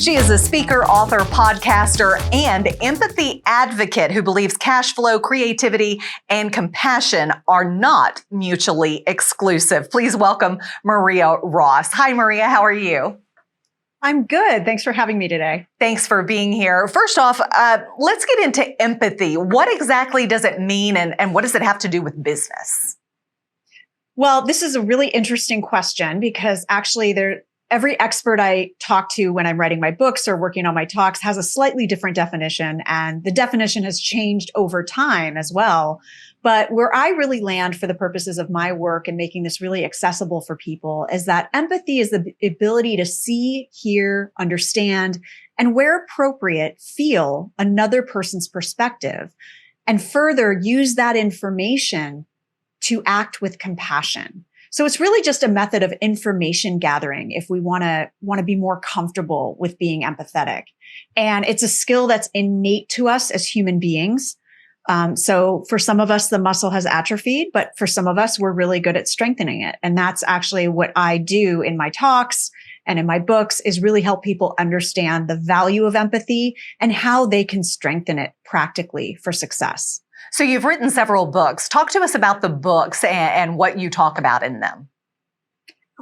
She is a speaker, author, podcaster, and empathy advocate who believes cash flow, creativity, and compassion are not mutually exclusive. Please welcome Maria Ross. Hi, Maria. How are you? I'm good. Thanks for having me today. Thanks for being here. First off, let's get into empathy. What exactly does it mean, and what does it have to do with business? Well, this is a really interesting question because actually every expert I talk to when I'm writing my books or working on my talks has a slightly different definition, and the definition has changed over time as well. But where I really land for the purposes of my work and making this really accessible for people is that empathy is the ability to see, hear, understand, and where appropriate, feel another person's perspective, and further use that information to act with compassion. So it's really just a method of information gathering if we want to be more comfortable with being empathetic. And it's a skill that's innate to us as human beings. So for some of us, the muscle has atrophied, but for some of us, we're really good at strengthening it. And that's actually what I do in my talks and in my books, is really help people understand the value of empathy and how they can strengthen it practically for success. So you've written several books. Talk to us about the books and what you talk about in them.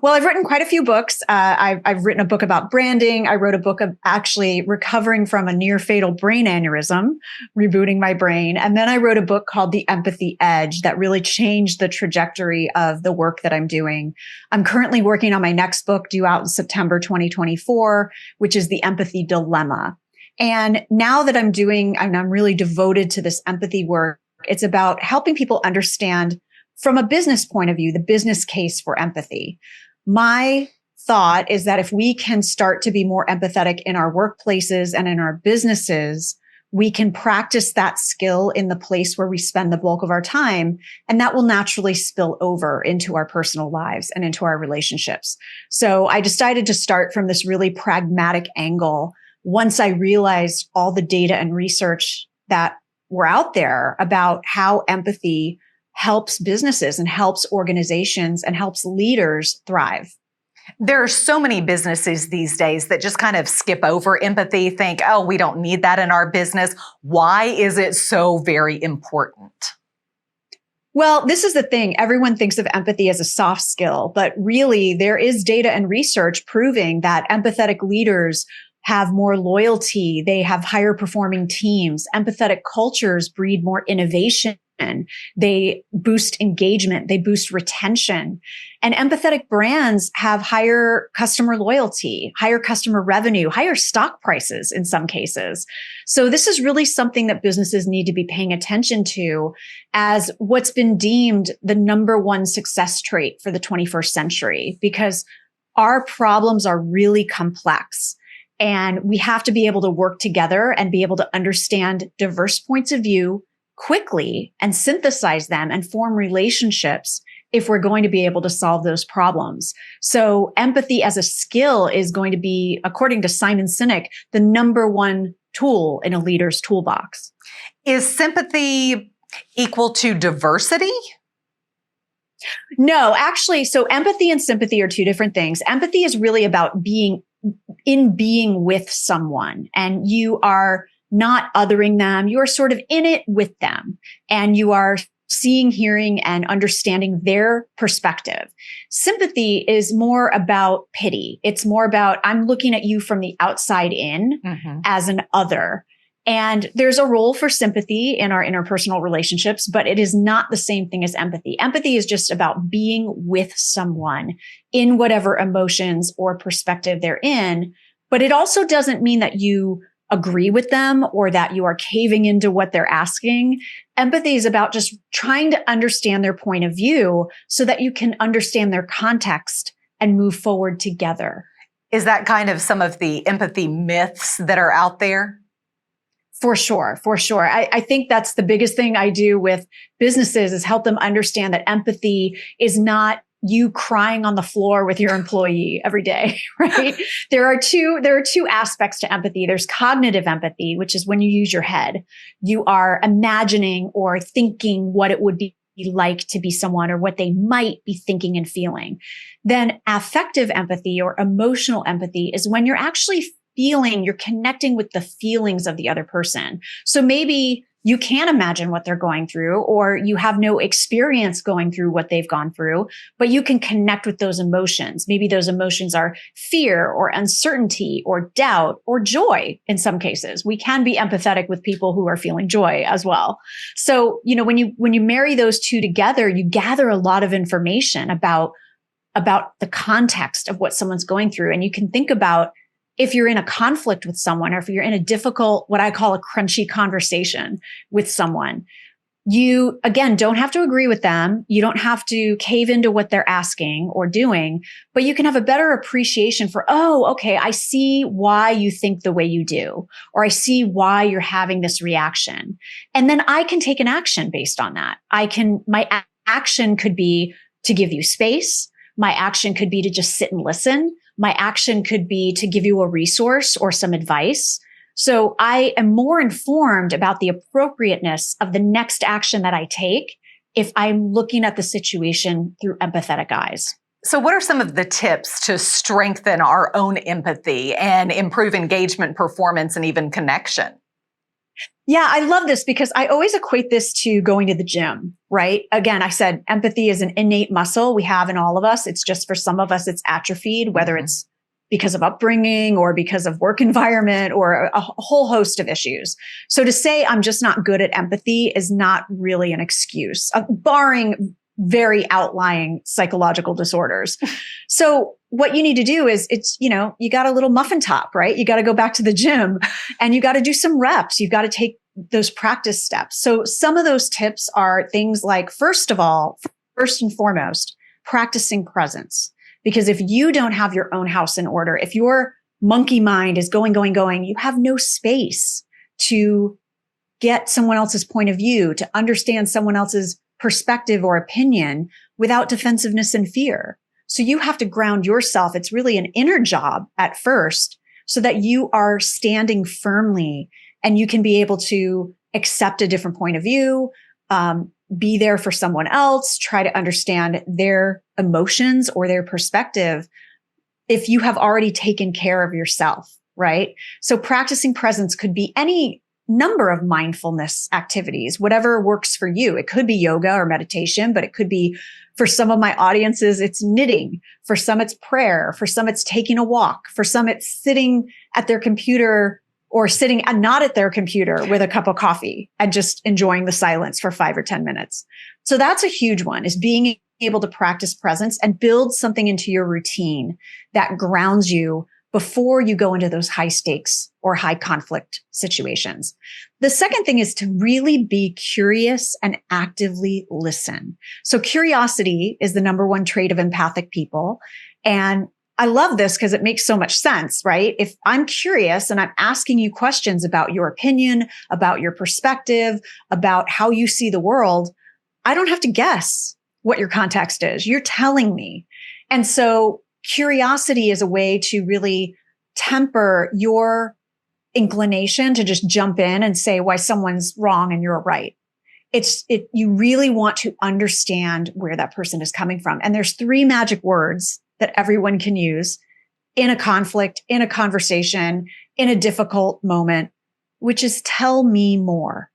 Well, I've written quite a few books. I've written a book about branding. I wrote a book of actually recovering from a near fatal brain aneurysm, rebooting my brain. And then I wrote a book called The Empathy Edge that really changed the trajectory of the work that I'm doing. I'm currently working on my next book due out in September 2024, which is The Empathy Dilemma. And now that I'm really devoted to this empathy work, it's about helping people understand from a business point of view, the business case for empathy. My thought is that if we can start to be more empathetic in our workplaces and in our businesses, we can practice that skill in the place where we spend the bulk of our time, and that will naturally spill over into our personal lives and into our relationships. So I decided to start from this really pragmatic angle once I realized all the data and research that were out there about how empathy helps businesses and helps organizations and helps leaders thrive. There are so many businesses these days that just kind of skip over empathy, think, oh, we don't need that in our business. Why is it so very important? Well, this is the thing. Everyone thinks of empathy as a soft skill, but really there is data and research proving that empathetic leaders have more loyalty. They have higher performing teams. Empathetic cultures breed more innovation. They boost engagement. They boost retention. And empathetic brands have higher customer loyalty, higher customer revenue, higher stock prices in some cases. So this is really something that businesses need to be paying attention to as what's been deemed the number one success trait for the 21st century, because our problems are really complex. And we have to be able to work together and be able to understand diverse points of view quickly and synthesize them and form relationships if we're going to be able to solve those problems. So empathy as a skill is going to be, according to Simon Sinek, the number one tool in a leader's toolbox. Is sympathy equal to diversity? No, actually, so empathy and sympathy are two different things. Empathy is really about being with someone, and you are not othering them. You are sort of in it with them, and you are seeing, hearing, and understanding their perspective. Sympathy is more about pity. It's more about, I'm looking at you from the outside in as an other. And there's a role for sympathy in our interpersonal relationships, but it is not the same thing as empathy. Empathy is just about being with someone in whatever emotions or perspective they're in. But it also doesn't mean that you agree with them or that you are caving into what they're asking. Empathy is about just trying to understand their point of view so that you can understand their context and move forward together. Is that kind of some of the empathy myths that are out there? For sure. I think that's the biggest thing I do with businesses is help them understand that empathy is not you crying on the floor with your employee every day, right? There are two aspects to empathy. There's cognitive empathy, which is when you use your head. You are imagining or thinking what it would be like to be someone or what they might be thinking and feeling. Then affective empathy or emotional empathy is when you're actually you're connecting with the feelings of the other person. So maybe you can imagine what they're going through, or you have no experience going through what they've gone through, but you can connect with those emotions. Maybe those emotions are fear or uncertainty or doubt or joy. In some cases, we can be empathetic with people who are feeling joy as well. So, when you marry those two together, you gather a lot of information about the context of what someone's going through. And you can think about if you're in a conflict with someone, or if you're in a difficult, what I call a crunchy conversation with someone, you, again, don't have to agree with them. You don't have to cave into what they're asking or doing, but you can have a better appreciation for, oh, okay, I see why you think the way you do, or I see why you're having this reaction. And then I can take an action based on that. My action could be to give you space. My action could be to just sit and listen. My action could be to give you a resource or some advice. So I am more informed about the appropriateness of the next action that I take if I'm looking at the situation through empathetic eyes. So what are some of the tips to strengthen our own empathy and improve engagement, performance, and even connection? Yeah, I love this because I always equate this to going to the gym, right? Again, I said empathy is an innate muscle we have in all of us. It's just for some of us, it's atrophied, whether it's because of upbringing or because of work environment or a whole host of issues. So to say I'm just not good at empathy is not really an excuse, barring very outlying psychological disorders. So what you need to do is you got a little muffin top, right? You got to go back to the gym and you got to do some reps. You've got to take those practice steps. So some of those tips are things like, first and foremost, practicing presence. Because if you don't have your own house in order, if your monkey mind is going, you have no space to get someone else's point of view, to understand someone else's perspective or opinion without defensiveness and fear. So you have to ground yourself. It's really an inner job at first so that you are standing firmly and you can be able to accept a different point of view, be there for someone else, try to understand their emotions or their perspective if you have already taken care of yourself, right? So practicing presence could be any number of mindfulness activities, whatever works for you. It could be yoga or meditation, but it could be, for some of my audiences, it's knitting. For some, it's prayer. For some, it's taking a walk. For some, it's sitting at their computer or sitting and not at their computer with a cup of coffee and just enjoying the silence for 5 or 10 minutes. So that's a huge one, is being able to practice presence and build something into your routine that grounds you before you go into those high stakes or high conflict situations. The second thing is to really be curious and actively listen. So curiosity is the number one trait of empathic people. And I love this because it makes so much sense, right? If I'm curious and I'm asking you questions about your opinion, about your perspective, about how you see the world, I don't have to guess what your context is. You're telling me. And so curiosity is a way to really temper your inclination to just jump in and say why someone's wrong and you're right. You really want to understand where that person is coming from. And there's 3 magic words that everyone can use in a conflict, in a conversation, in a difficult moment, which is tell me more.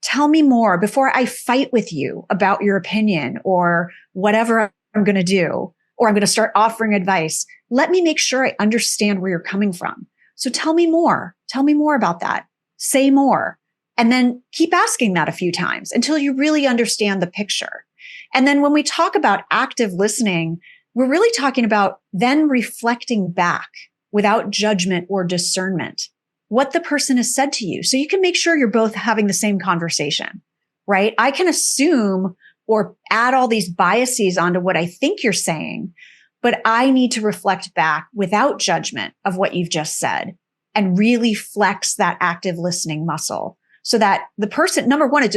Tell me more before I fight with you about your opinion or whatever I'm going to do, or I'm going to start offering advice. Let me make sure I understand where you're coming from. So tell me more. Tell me more about that. Say more. And then keep asking that a few times until you really understand the picture. And then when we talk about active listening, we're really talking about then reflecting back without judgment or discernment what the person has said to you. So you can make sure you're both having the same conversation, right? I can assume or add all these biases onto what I think you're saying, but I need to reflect back without judgment of what you've just said and really flex that active listening muscle so that the person, number one,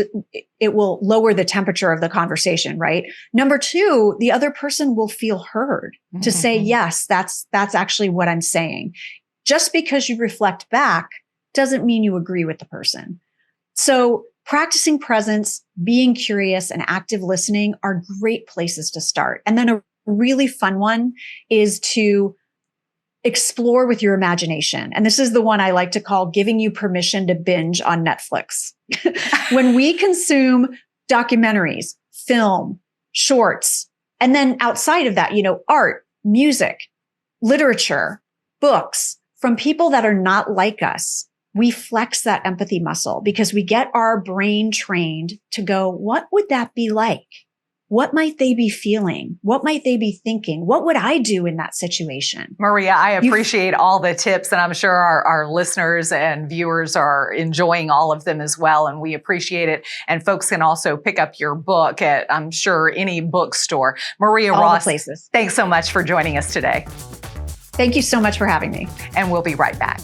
it will lower the temperature of the conversation, right? Number 2, the other person will feel heard to say, yes, that's actually what I'm saying. Just because you reflect back doesn't mean you agree with the person. So practicing presence, being curious, and active listening are great places to start. And then a really fun one is to explore with your imagination. And this is the one I like to call giving you permission to binge on Netflix. When we consume documentaries, film, shorts, and then outside of that, art, music, literature, books from people that are not like us, we flex that empathy muscle because we get our brain trained to go, what would that be like? What might they be feeling? What might they be thinking? What would I do in that situation? Maria, I appreciate all the tips, and I'm sure our listeners and viewers are enjoying all of them as well, and we appreciate it. And folks can also pick up your book at, I'm sure, any bookstore. Maria all Ross, the places. Thanks so much for joining us today. Thank you so much for having me. And we'll be right back.